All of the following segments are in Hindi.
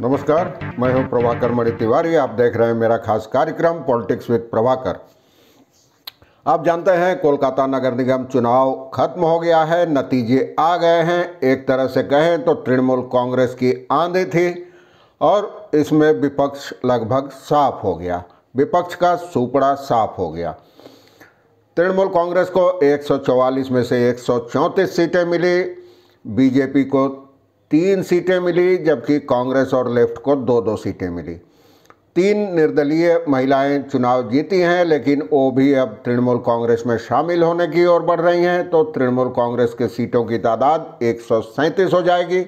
नमस्कार, मैं हूं प्रभाकर मणि तिवारी। आप देख रहे हैं मेरा खास कार्यक्रम पॉलिटिक्स विद प्रभाकर। आप जानते हैं कोलकाता नगर निगम चुनाव खत्म हो गया है, नतीजे आ गए हैं। एक तरह से कहें तो तृणमूल कांग्रेस की आंधी थी और इसमें विपक्ष लगभग साफ हो गया, विपक्ष का सुपड़ा साफ हो गया। तृणमूल कांग्रेस को 144 में से 134 सीटें मिली, बीजेपी को 3 सीटें मिली, जबकि कांग्रेस और लेफ्ट को 2-2 सीटें मिली। 3 निर्दलीय महिलाएं चुनाव जीती हैं, लेकिन वो भी अब तृणमूल कांग्रेस में शामिल होने की ओर बढ़ रही हैं, तो तृणमूल कांग्रेस के सीटों की तादाद 137 हो जाएगी।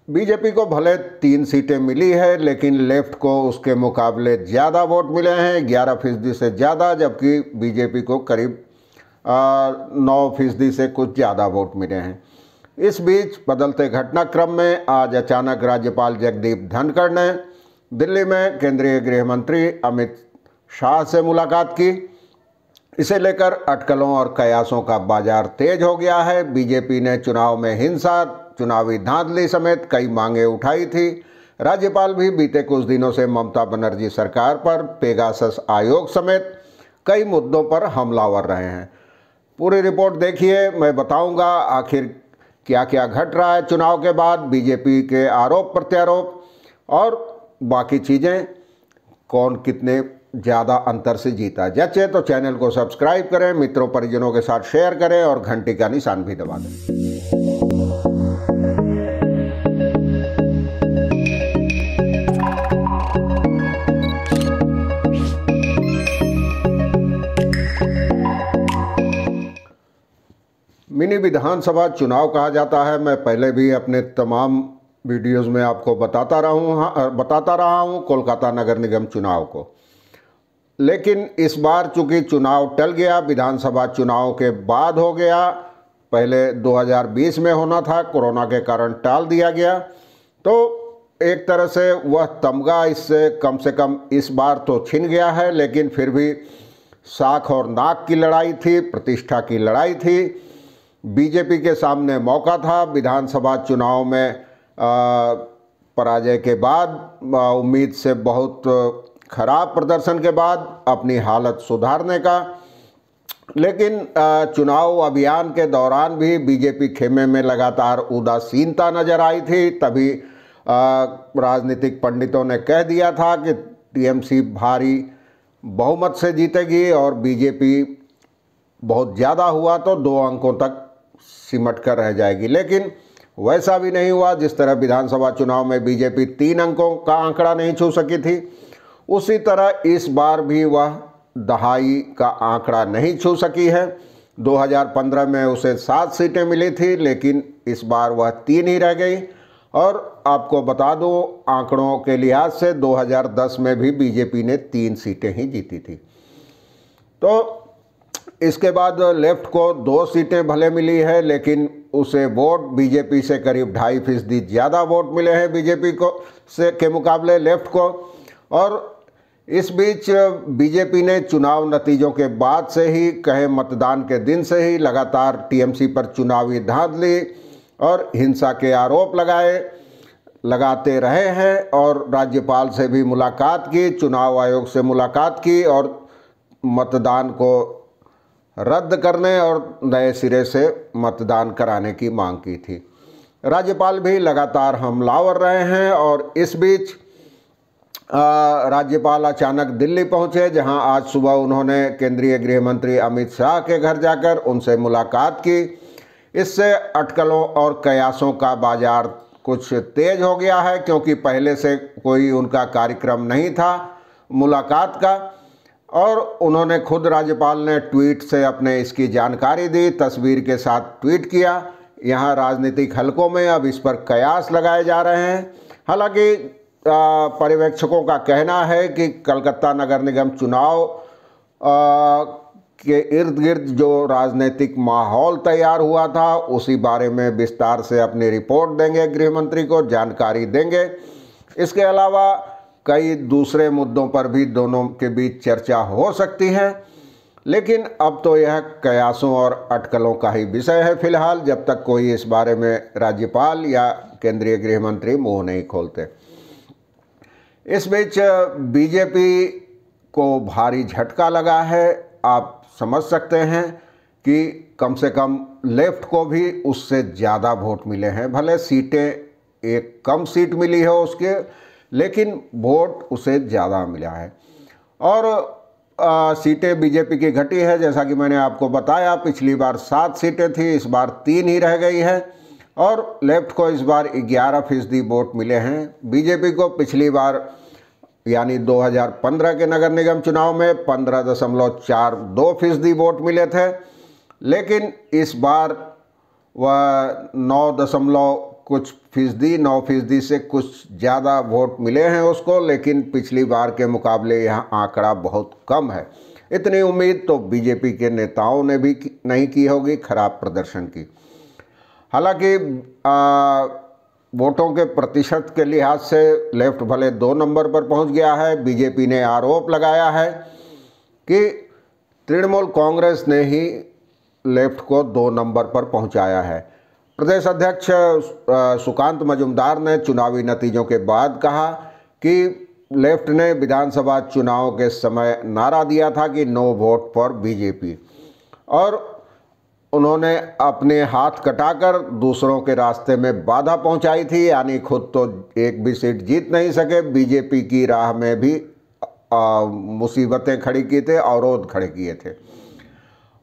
बीजेपी को भले 3 सीटें मिली है, लेकिन लेफ्ट को उसके मुकाबले ज़्यादा वोट मिले हैं, 11% से ज़्यादा, जबकि बीजेपी को करीब 9% से कुछ ज़्यादा वोट मिले हैं। इस बीच बदलते घटनाक्रम में आज अचानक राज्यपाल जगदीप धनखड़ ने दिल्ली में केंद्रीय गृह मंत्री अमित शाह से मुलाकात की। इसे लेकर अटकलों और कयासों का बाजार तेज हो गया है। बीजेपी ने चुनाव में हिंसा, चुनावी धांधली समेत कई मांगें उठाई थी। राज्यपाल भी बीते कुछ दिनों से ममता बनर्जी सरकार पर पेगासस आयोग समेत कई मुद्दों पर हमलावर रहे हैं। पूरी रिपोर्ट देखिए, मैं बताऊंगा आखिर क्या क्या घट रहा है चुनाव के बाद, बीजेपी के आरोप प्रत्यारोप और बाकी चीज़ें, कौन कितने ज़्यादा अंतर से जीता। जैसे तो चैनल को सब्सक्राइब करें, मित्रों परिजनों के साथ शेयर करें और घंटी का निशान भी दबा दें। मिनी विधानसभा चुनाव कहा जाता है। मैं पहले भी अपने तमाम वीडियोस में आपको बताता रहा हूँ कोलकाता नगर निगम चुनाव को, लेकिन इस बार चूंकि चुनाव टल गया, विधानसभा चुनाव के बाद हो गया। पहले 2020 में होना था, कोरोना के कारण टाल दिया गया, तो एक तरह से वह तमगा इससे कम से कम इस बार तो छिन गया है। लेकिन फिर भी साख और नाक की लड़ाई थी, प्रतिष्ठा की लड़ाई थी। बीजेपी के सामने मौका था विधानसभा चुनाव में पराजय के बाद, उम्मीद से बहुत खराब प्रदर्शन के बाद अपनी हालत सुधारने का। लेकिन चुनाव अभियान के दौरान भी बीजेपी खेमे में लगातार उदासीनता नजर आई थी। तभी राजनीतिक पंडितों ने कह दिया था कि टीएमसी भारी बहुमत से जीतेगी और बीजेपी बहुत ज़्यादा हुआ तो 2 अंकों तक सिमट कर रह जाएगी। लेकिन वैसा भी नहीं हुआ। जिस तरह विधानसभा चुनाव में बीजेपी 3 अंकों का आंकड़ा नहीं छू सकी थी, उसी तरह इस बार भी वह दहाई का आंकड़ा नहीं छू सकी है। 2015 में उसे 7 सीटें मिली थी, लेकिन इस बार वह 3 ही रह गई। और आपको बता दूं, आंकड़ों के लिहाज से 2010 में भी बीजेपी ने 3 सीटें ही जीती थी। तो इसके बाद लेफ्ट को 2 सीटें भले मिली है, लेकिन उसे वोट बीजेपी से करीब 2.5% ज़्यादा वोट मिले हैं बीजेपी को के मुकाबले लेफ्ट को। और इस बीच बीजेपी ने चुनाव नतीजों के बाद से ही, कहे मतदान के दिन से ही, लगातार टीएमसी पर चुनावी धांधली और हिंसा के आरोप लगाते रहे हैं। और राज्यपाल से भी मुलाकात की, चुनाव आयोग से मुलाकात की और मतदान को रद्द करने और नए सिरे से मतदान कराने की मांग की थी। राज्यपाल भी लगातार हमलावर रहे हैं। और इस बीच राज्यपाल अचानक दिल्ली पहुंचे, जहां आज सुबह उन्होंने केंद्रीय गृह मंत्री अमित शाह के घर जाकर उनसे मुलाकात की। इससे अटकलों और कयासों का बाजार कुछ तेज हो गया है, क्योंकि पहले से कोई उनका कार्यक्रम नहीं था मुलाकात का। और उन्होंने खुद, राज्यपाल ने ट्वीट से अपने इसकी जानकारी दी, तस्वीर के साथ ट्वीट किया। यहाँ राजनीतिक हलकों में अब इस पर कयास लगाए जा रहे हैं। हालांकि पर्यवेक्षकों का कहना है कि कलकत्ता नगर निगम चुनाव के इर्द गिर्द जो राजनीतिक माहौल तैयार हुआ था, उसी बारे में विस्तार से अपनी रिपोर्ट देंगे, गृह मंत्री को जानकारी देंगे। इसके अलावा कई दूसरे मुद्दों पर भी दोनों के बीच चर्चा हो सकती है, लेकिन अब तो यह कयासों और अटकलों का ही विषय है फिलहाल, जब तक कोई इस बारे में राज्यपाल या केंद्रीय गृह मंत्री मुंह नहीं खोलते। इस बीच बीजेपी को भारी झटका लगा है। आप समझ सकते हैं कि कम से कम लेफ्ट को भी उससे ज़्यादा वोट मिले हैं। भले सीटें एक कम सीट मिली है उसके, लेकिन वोट उसे ज़्यादा मिला है। और सीटें बीजेपी की घटी है। जैसा कि मैंने आपको बताया, पिछली बार 7 सीटें थी, इस बार 3 ही रह गई है। और लेफ्ट को इस बार 11% वोट मिले हैं। बीजेपी को पिछली बार यानी 2015 के नगर निगम चुनाव में 15.42% वोट मिले थे, लेकिन इस बार वह 9 कुछ फीसदी 9% से कुछ ज़्यादा वोट मिले हैं उसको, लेकिन पिछली बार के मुकाबले यह आंकड़ा बहुत कम है। इतनी उम्मीद तो बीजेपी के नेताओं ने भी नहीं की होगी खराब प्रदर्शन की। हालांकि वोटों के प्रतिशत के लिहाज से लेफ्ट भले 2 नंबर पर पहुंच गया है। बीजेपी ने आरोप लगाया है कि तृणमूल कांग्रेस ने ही लेफ्ट को 2 नंबर पर पहुंचाया है। प्रदेश अध्यक्ष सुकांत मजूमदार ने चुनावी नतीजों के बाद कहा कि लेफ्ट ने विधानसभा चुनाव के समय नारा दिया था कि नो वोट फॉर बीजेपी, और उन्होंने अपने हाथ कटाकर दूसरों के रास्ते में बाधा पहुंचाई थी। यानी खुद तो एक भी सीट जीत नहीं सके, बीजेपी की राह में भी मुसीबतें खड़ी की थे, अवरोध खड़े किए थे।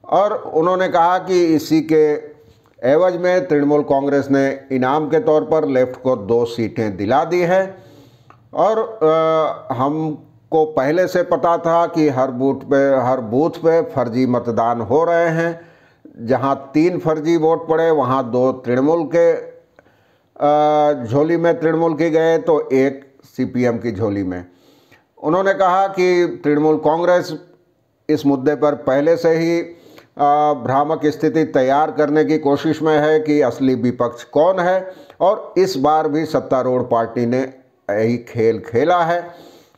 और उन्होंने कहा कि इसी के एवज में तृणमूल कांग्रेस ने इनाम के तौर पर लेफ्ट को 2 सीटें दिला दी है। और हमको पहले से पता था कि हर बूथ पे फर्जी मतदान हो रहे हैं। जहां 3 फर्जी वोट पड़े वहां 2 तृणमूल के झोली में तृणमूल की गए तो 1 सीपीएम की झोली में। उन्होंने कहा कि तृणमूल कांग्रेस इस मुद्दे पर पहले से ही भ्रामक स्थिति तैयार करने की कोशिश में है कि असली विपक्ष कौन है, और इस बार भी सत्तारूढ़ पार्टी ने यही खेल खेला है।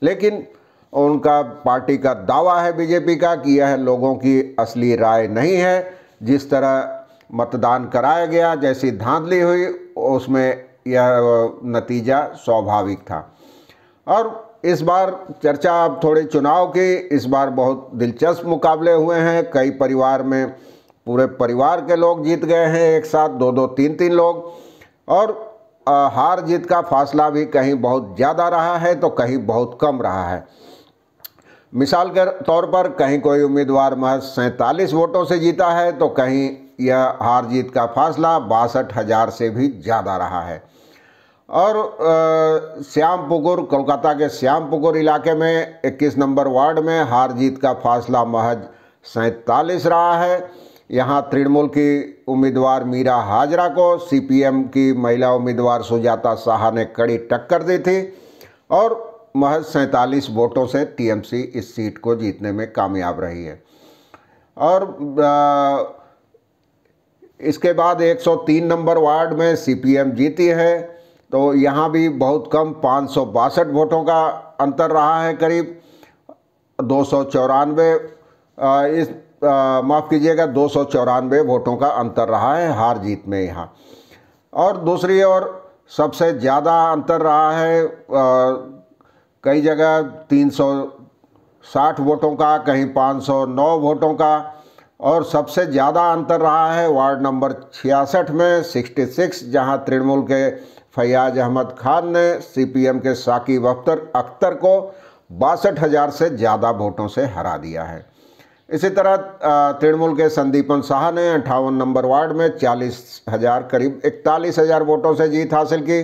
लेकिन उनका पार्टी का दावा है बीजेपी का कि यह लोगों की असली राय नहीं है। जिस तरह मतदान कराया गया, जैसी धांधली हुई, उसमें यह नतीजा स्वाभाविक था। और इस बार चर्चा अब थोड़ी चुनाव की। इस बार बहुत दिलचस्प मुकाबले हुए हैं। कई परिवार में पूरे परिवार के लोग जीत गए हैं एक साथ, 2-2, 3-3 लोग। और हार जीत का फासला भी कहीं बहुत ज़्यादा रहा है तो कहीं बहुत कम रहा है। मिसाल के तौर पर कहीं कोई उम्मीदवार महज 47 वोटों से जीता है तो कहीं यह हार जीत का फासला 62,000 से भी ज़्यादा रहा है। और श्यामपुकुर, कोलकाता के श्यामपुकुर इलाके में 21 नंबर वार्ड में हार जीत का फासला महज 47 रहा है। यहाँ तृणमूल की उम्मीदवार मीरा हाजरा को सीपीएम की महिला उम्मीदवार सुजाता साहा ने कड़ी टक्कर दी थी, और महज 47 वोटों से टीएमसी इस सीट को जीतने में कामयाब रही है। और इसके बाद 103 नंबर वार्ड में सीपीएम जीती है, तो यहाँ भी बहुत कम 562 वोटों का अंतर रहा है। करीब 294 वोटों का अंतर रहा है हार जीत में यहाँ। और दूसरी ओर सबसे ज़्यादा अंतर रहा है कई जगह 360 वोटों का, कहीं 509 वोटों का। और सबसे ज़्यादा अंतर रहा है वार्ड नंबर 66 में 66, जहाँ तृणमूल के फैयाज अहमद खान ने सीपीएम के साकिब अख्तर को 62,000 से ज़्यादा वोटों से हरा दिया है। इसी तरह तृणमूल के संदीपन शाह ने 58 नंबर वार्ड में 40,000 करीब 41,000 वोटों से जीत हासिल की।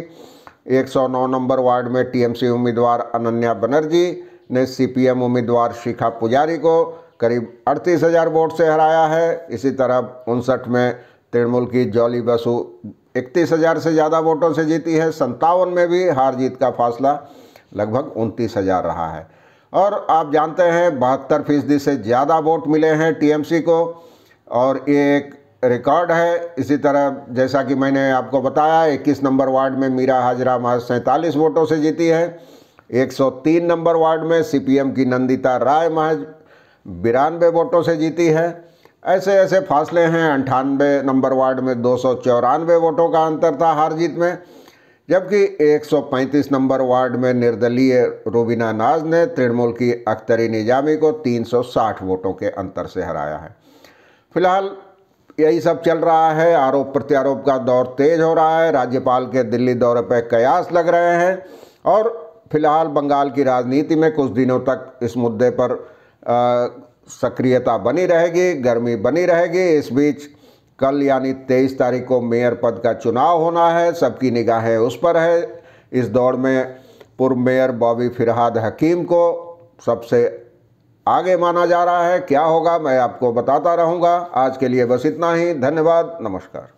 109 नंबर वार्ड में टीएमसी उम्मीदवार अनन्या बनर्जी ने सीपीएम उम्मीदवार शिखा पुजारी को करीब 38,000 वोट से हराया है। इसी तरह 59 में तृणमूल की जॉली बसु 31,000 से ज़्यादा वोटों से जीती है। 57 में भी हार जीत का फासला लगभग 29,000 रहा है। और आप जानते हैं 72% से ज़्यादा वोट मिले हैं टीएमसी को, और ये एक रिकॉर्ड है। इसी तरह जैसा कि मैंने आपको बताया 21 नंबर वार्ड में मीरा हाजरा महज 47 वोटों से जीती है। 103 नंबर वार्ड में सीपीएम की नंदिता राय महज 92 वोटों से जीती है। ऐसे ऐसे फासले हैं। 98 नंबर वार्ड में 294 वोटों का अंतर था हार जीत में। जबकि 135 नंबर वार्ड में निर्दलीय रूबीना नाज ने तृणमूल की अख्तरी निजामी को 360 वोटों के अंतर से हराया है। फिलहाल यही सब चल रहा है। आरोप प्रत्यारोप का दौर तेज हो रहा है। राज्यपाल के दिल्ली दौरे पर कयास लग रहे हैं और फिलहाल बंगाल की राजनीति में कुछ दिनों तक इस मुद्दे पर सक्रियता बनी रहेगी, गर्मी बनी रहेगी। इस बीच कल यानी 23 तारीख को मेयर पद का चुनाव होना है। सबकी निगाहें उस पर है। इस दौड़ में पूर्व मेयर बॉबी फिरहाद हकीम को सबसे आगे माना जा रहा है। क्या होगा मैं आपको बताता रहूँगा। आज के लिए बस इतना ही। धन्यवाद, नमस्कार।